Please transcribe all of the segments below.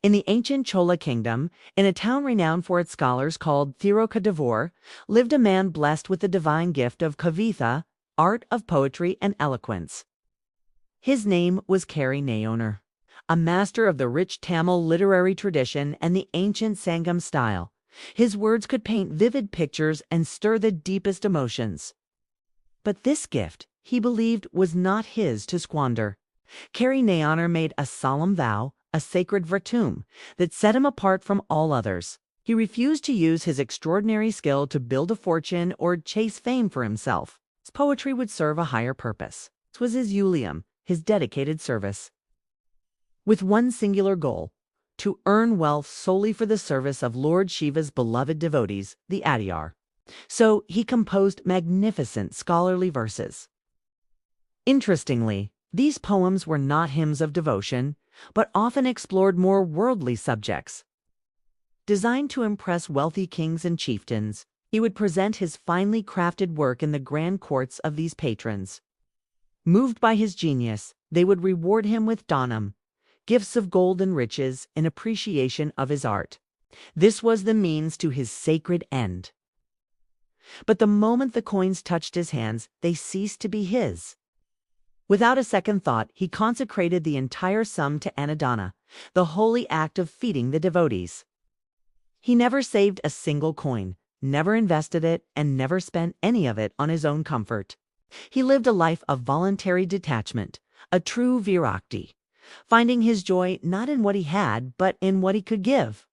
In the ancient Chola Kingdom, in a town renowned for its scholars called Thirukkadavur, lived a man blessed with the divine gift of kavitha, art of poetry and eloquence. His name was Kari Nayanar, a master of the rich Tamil literary tradition and the ancient Sangam style. His words could paint vivid pictures and stir the deepest emotions. But this gift, he believed, was not his to squander. Kari Nayanar made a solemn vow, a sacred Vratam, that set him apart from all others. He refused to use his extraordinary skill to build a fortune or chase fame for himself. His poetry would serve a higher purpose. This was his ulium, his dedicated service. With one singular goal, to earn wealth solely for the service of Lord Shiva's beloved devotees, the Adiyār. So he composed magnificent scholarly verses. Interestingly, these poems were not hymns of devotion, but often explored more worldly subjects. Designed to impress wealthy kings and chieftains, he would present his finely crafted work in the grand courts of these patrons. Moved by his genius, they would reward him with Dhanam, gifts of gold and riches in appreciation of his art. This was the means to his sacred end. But the moment the coins touched his hands, they ceased to be his. Without a second thought, he consecrated the entire sum to Annadhana, the holy act of feeding the devotees. He never saved a single coin, never invested it, and never spent any of it on his own comfort. He lived a life of voluntary detachment, a true Virakti, finding his joy not in what he had, but in what he could give.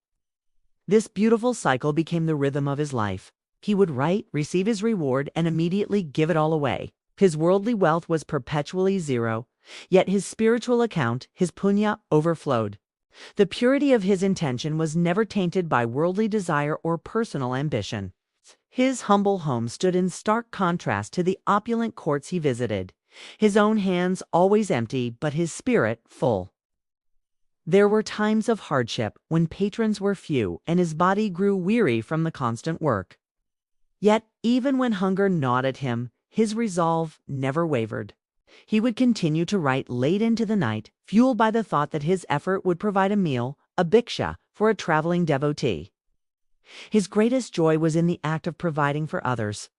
This beautiful cycle became the rhythm of his life. He would write, receive his reward, and immediately give it all away. His worldly wealth was perpetually zero, yet his spiritual account, his punya, overflowed. The purity of his intention was never tainted by worldly desire or personal ambition. His humble home stood in stark contrast to the opulent courts he visited, his own hands always empty, but his spirit full. There were times of hardship when patrons were few and his body grew weary from the constant work. Yet, even when hunger gnawed at him, his resolve never wavered. He would continue to write late into the night, fueled by the thought that his effort would provide a meal, a bhiksha, for a traveling devotee. His greatest joy was in the act of providing for others.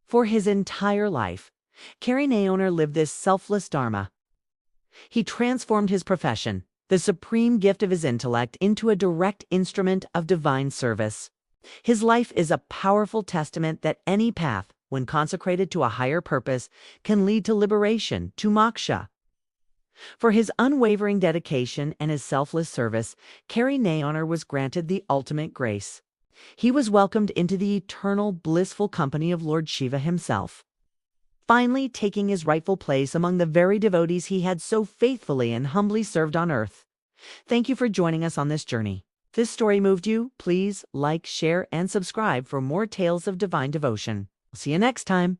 For his entire life, Kari Nayanar lived this selfless Dharma. He transformed his profession, the supreme gift of his intellect, into a direct instrument of divine service. His life is a powerful testament that any path, when consecrated to a higher purpose, can lead to liberation, to moksha. For his unwavering dedication and his selfless service, Kari Nayanar was granted the ultimate grace. He was welcomed into the eternal, blissful company of Lord Shiva himself, finally taking his rightful place among the very devotees he had so faithfully and humbly served on earth. Thank you for joining us on this journey. If this story moved you, please like, share, and subscribe for more tales of divine devotion. See you next time.